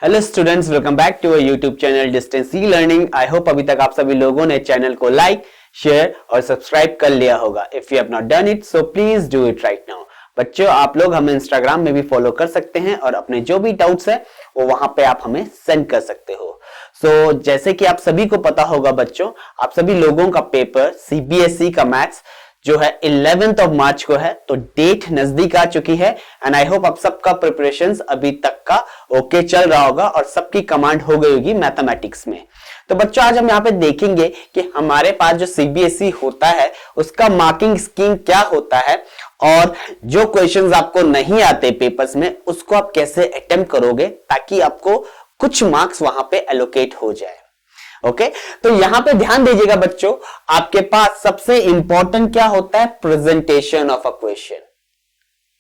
Hello students, welcome back to our YouTube channel distance e learning. I hope अभी तक आप सभी लोगों ने चैनल को लाइक, शेयर और सब्सक्राइब कर लिया होगा। If you have not done it so please do it right now. बच्चों, आप लोग हमें इंस्टाग्राम में भी फॉलो कर सकते हैं और अपने जो भी डाउट्स है वो वहां पे आप हमें सेंड कर सकते हो। सो जैसे कि आप सभी को पता होगा बच्चों, आप सभी लोगों का पेपर सीबीएसई का मैथ्स जो है 11th ऑफ मार्च को है, तो डेट नजदीक आ चुकी है एंड आई होप आप सबका प्रिपरेशंस अभी तक का ओके चल रहा होगा और सबकी कमांड हो गई होगी मैथमेटिक्स में। तो बच्चों, आज हम यहाँ पे देखेंगे कि हमारे पास जो सीबीएसई होता है उसका मार्किंग स्कीम क्या होता है और जो क्वेश्चंस आपको नहीं आते पेपर्स में उसको आप कैसे अटेम्प्ट करोगे ताकि आपको कुछ मार्क्स वहां पे एलोकेट हो जाए। ओके, तो यहां पे ध्यान दीजिएगा बच्चों, आपके पास सबसे इंपॉर्टेंट क्या होता है? Presentation of a question.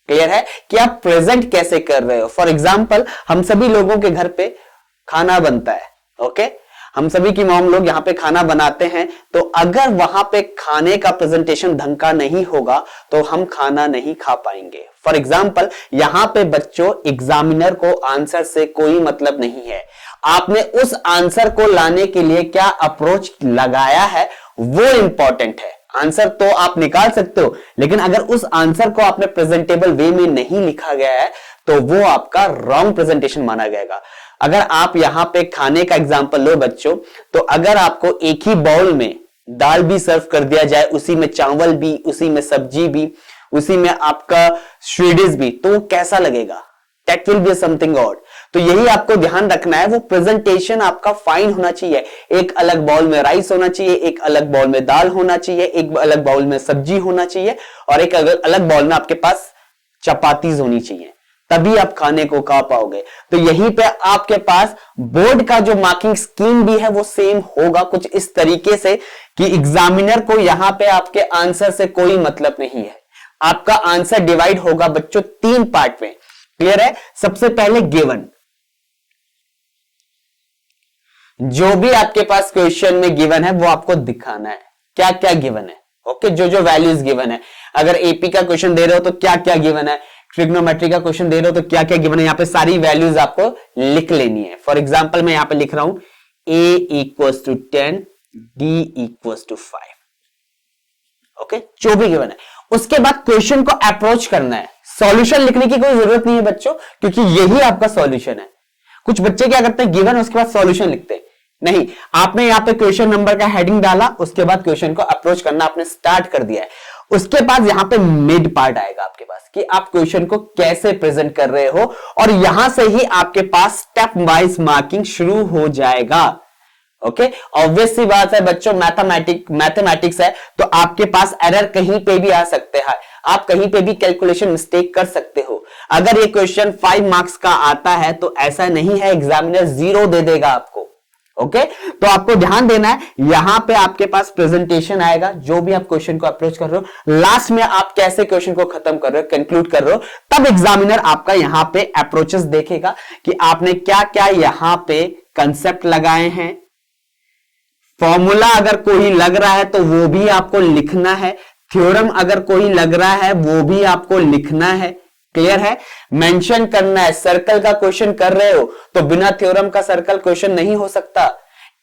Clear है कि आप प्रेजेंट कैसे कर रहे हो। फॉर एग्जाम्पल, हम सभी लोगों के घर पे खाना बनता है। ओके, हम सभी की मॉम लोग यहाँ पे खाना बनाते हैं, तो अगर वहां पे खाने का प्रेजेंटेशन ढंग का नहीं होगा तो हम खाना नहीं खा पाएंगे। फॉर एग्जाम्पल, यहां पे बच्चों एग्जामिनर को आंसर से कोई मतलब नहीं है, आपने उस आंसर को लाने के लिए क्या अप्रोच लगाया है वो इंपॉर्टेंट है। आंसर तो आप निकाल सकते हो, लेकिन अगर उस आंसर को आपने प्रेजेंटेबल वे में नहीं लिखा गया है तो वो आपका रॉन्ग प्रेजेंटेशन माना जाएगा। अगर आप यहां पे खाने का एग्जांपल लो बच्चों, तो अगर आपको एक ही बाउल में दाल भी सर्व कर दिया जाए, उसी में चावल भी, उसी में सब्जी भी, उसी में आपका स्वीडिश भी, तो वो कैसा लगेगा? That will be something odd। तो यही आपको ध्यान रखना है, वो प्रेजेंटेशन आपका फाइन होना चाहिए। एक अलग बाउल में राइस होना चाहिए, एक अलग बाउल में दाल होना चाहिए, एक अलग बाउल में सब्जी होना चाहिए और एक अलग बाउल में आपके पास चपातीज होनी चाहिए, तभी आप खाने को खा पाओगे। तो यहीं पे आपके पास बोर्ड का जो मार्किंग स्कीम भी है वो सेम होगा कुछ इस तरीके से कि एग्जामिनर को यहां पे आपके आंसर से कोई मतलब नहीं है। आपका आंसर डिवाइड होगा बच्चों 3 पार्ट में। क्लियर है? सबसे पहले गिवन, जो भी आपके पास क्वेश्चन में गिवन है वो आपको दिखाना है, क्या क्या गिवन है। ओके, जो जो वैल्यूज गिवन है, अगर एपी का क्वेश्चन दे रहे हो तो क्या क्या गिवन है, ट्रिग्नोमेट्री का क्वेश्चन दे रहे हो तो क्या क्या गिवन है, यहां पे सारी वैल्यूज आपको लिख लेनी है। फॉर एग्जांपल मैं यहां पे लिख रहा हूं a = 10, d = 5। ओके, जो भी गिवन है, उसके बाद क्वेश्चन को अप्रोच करना है। सॉल्यूशन लिखने की कोई जरूरत नहीं है बच्चों, क्योंकि यही आपका सॉल्यूशन है। कुछ बच्चे क्या करते हैं, गिवन उसके बाद सॉल्यूशन लिखते हैं। नहीं, आपने यहां पे क्वेश्चन नंबर का हेडिंग डाला, उसके बाद क्वेश्चन को अप्रोच करना आपने स्टार्ट कर दिया है। उसके बाद यहां पे मिड पार्ट आएगा आपके पास कि आप क्वेश्चन को कैसे प्रेजेंट कर रहे हो और यहां से ही आपके पास स्टेप वाइज मार्किंग शुरू हो जाएगा। ओके, ऑब्वियस सी बात है बच्चों, मैथमेटिक्स है तो आपके पास एरर कहीं पे भी आ सकते हैं, आप कहीं पे भी कैलकुलेशन मिस्टेक कर सकते हो। अगर ये क्वेश्चन 5 मार्क्स का आता है तो ऐसा नहीं है एग्जामिनर 0 दे देगा आपको। ओके, तो आपको ध्यान देना है, यहां पे आपके पास प्रेजेंटेशन आएगा, जो भी आप क्वेश्चन को अप्रोच कर रहे हो, लास्ट में आप कैसे क्वेश्चन को खत्म कर रहे हो, कंक्लूड कर रहे हो, तब एग्जामिनर आपका यहां पे अप्रोचेस देखेगा कि आपने क्या क्या यहां पे कंसेप्ट लगाए हैं। फॉर्मूला अगर कोई लग रहा है तो वो भी आपको लिखना है, थ्योरम अगर कोई लग रहा है वो भी आपको लिखना है। क्लियर है? मेंशन करना है। सर्कल का क्वेश्चन कर रहे हो तो बिना थ्योरम का सर्कल क्वेश्चन नहीं हो सकता।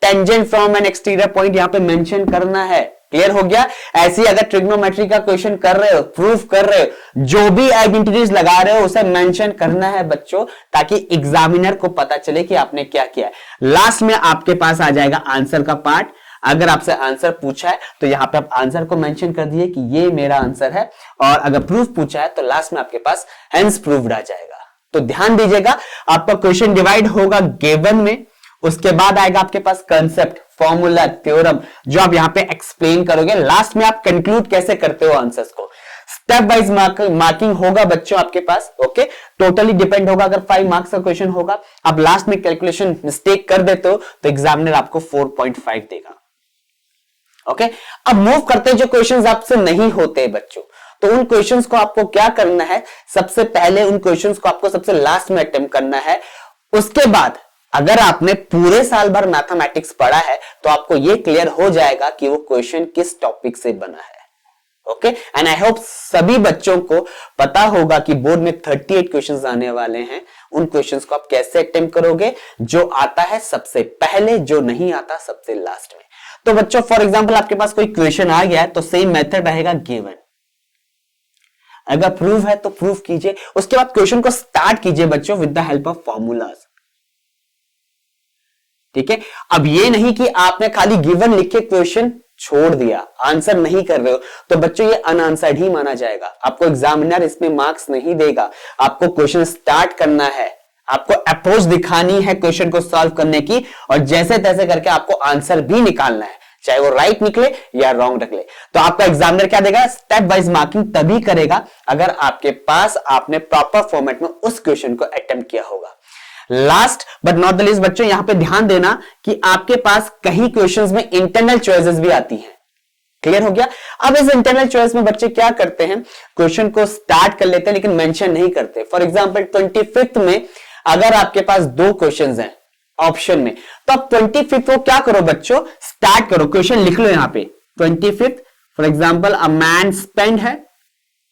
Tangent from N exterior point यहां पे मेंशन करना है। क्लियर हो गया? ऐसी अगर ट्रिग्नोमेट्री का क्वेश्चन कर रहे हो, प्रूफ कर रहे हो, जो भी आइडेंटिटीज लगा रहे हो उसे मेंशन करना है बच्चों, ताकि एग्जामिनर को पता चले कि आपने क्या किया है। लास्ट में आपके पास आ जाएगा आंसर का पार्ट। अगर आपसे आंसर पूछा है तो यहां पे आप आंसर को मेंशन कर दिए कि ये मेरा आंसर है, और अगर प्रूफ पूछा है तो लास्ट में आपके पास हेंस प्रूव्ड आ जाएगा। तो ध्यान दीजिएगा, आपका क्वेश्चन डिवाइड होगा गिवन में, उसके बाद आएगा आपके पास कंसेप्ट, फॉर्मूला, थ्योरम, जो आप यहां पे एक्सप्लेन करोगे। लास्ट में आप कंक्लूड कैसे करते हो आंसर्स को, स्टेप वाइज मार्किंग होगा बच्चों आपके पास। ओके, टोटली डिपेंड होगा। अगर 5 मार्क्स का क्वेश्चन होगा, आप लास्ट में कैलकुलेशन मिस्टेक कर देते हो तो एग्जामिनर आपको 4.5 देगा। ओके, अब मूव करते हैं जो क्वेश्चंस आपसे नहीं होते बच्चों, तो उन क्वेश्चंस को आपको क्या करना है, सबसे पहले उन क्वेश्चंस को आपको सबसे लास्ट में अटेम्प्ट करना है। उसके बाद अगर आपने पूरे साल भर मैथमेटिक्स पढ़ा है तो आपको यह क्लियर हो जाएगा कि वो क्वेश्चन किस टॉपिक से बना है। ओके, एंड आई होप सभी बच्चों को पता होगा कि बोर्ड में 38 क्वेश्चंस आने वाले हैं। उन क्वेश्चंस को आप कैसे अटेम्प्ट करोगे, जो आता है सबसे पहले, जो नहीं आता सबसे लास्ट में। तो बच्चों फॉर एग्जांपल आपके पास कोई क्वेश्चन आ गया है तो सेम मेथड रहेगा गिवन। अगर प्रूफ है तो प्रूफ कीजिए, उसके बाद क्वेश्चन को स्टार्ट कीजिए बच्चों with the help of formulas. ठीक है, अब ये नहीं कि आपने खाली गिवन लिख के क्वेश्चन छोड़ दिया, आंसर नहीं कर रहे हो, तो बच्चों ये अनआंसर्ड ही माना जाएगा। आपको एग्जामिनर इसमें मार्क्स नहीं देगा। आपको क्वेश्चन स्टार्ट करना है, आपको अप्रोच दिखानी है क्वेश्चन को सॉल्व करने की, और जैसे तैसे करके आपको आंसर भी निकालना है, चाहे वो राइट निकले या रॉन्ग निकले। तो आपका एग्जामिनर क्या देगा, स्टेप वाइज मार्किंग तभी करेगा अगर आपके पास आपने प्रॉपर फॉर्मेट में उस क्वेश्चन को अटेम्प्ट किया होगा। Last but not the least बच्चों, यहां पे ध्यान देना कि आपके पास कहीं क्वेश्चंस में इंटरनल चॉइसेस भी आती हैं। क्लियर हो गया। अब इस इंटरनल चॉइस में बच्चे क्या करते हैं, क्वेश्चन को स्टार्ट कर लेते हैं लेकिन मेंशन नहीं करते। फॉर एग्जांपल 25th में अगर आपके पास 2 क्वेश्चंस हैं ऑप्शन में, तो आप 25th को क्या करो बच्चों, स्टार्ट करो, क्वेश्चन लिख लो यहां पे 25th। For example a man spend है,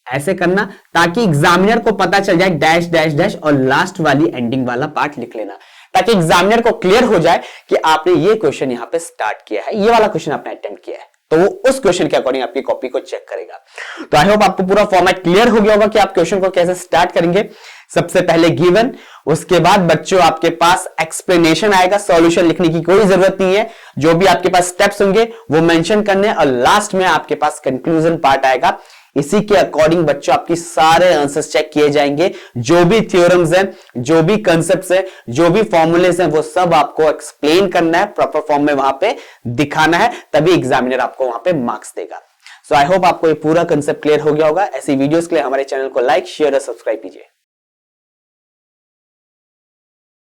ऐसे करना ताकि एग्जामिनर को पता चल जाए डैश डैश डैश, और लास्ट वाली एंडिंग वाला पार्ट लिख लेना, ताकि एग्जामिनर को क्लियर हो जाए कि आपने ये क्वेश्चन यहां पे स्टार्ट किया है, ये वाला क्वेश्चन आपने अटेम्प्ट किया है। तो वो उस क्वेश्चन के अकॉर्डिंग आपकी कॉपी को चेक करेगा। तो आई होप आपको पूरा फॉर्मेट क्लियर हो गया होगा कि आप क्वेश्चन को कैसे स्टार्ट करेंगे। सबसे पहले गिवन, उसके बाद बच्चों आपके पास एक्सप्लेनेशन आएगा, सॉल्यूशन लिखने की कोई जरूरत नहीं है, जो भी आपके पास स्टेप्स होंगे वो मेंशन करने, और लास्ट में आपके पास कंक्लूजन पार्ट आएगा। इसी के अकॉर्डिंग बच्चों आपकी सारे आंसर्स चेक किए जाएंगे, जो भी थ्योरम्स हैं, जो भी कंसेप्ट्स हैं, जो भी फॉर्मूलेस हैं, वो सब आपको एक्सप्लेन करना है, प्रॉपर फॉर्म में वहां पे दिखाना है, तभी एग्जामिनर आपको वहां पे मार्क्स देगा। सो आई होप आपको ये पूरा कंसेप्ट क्लियर हो गया होगा। ऐसी वीडियोस के लिए हमारे चैनल को लाइक, शेयर और सब्सक्राइब कीजिए।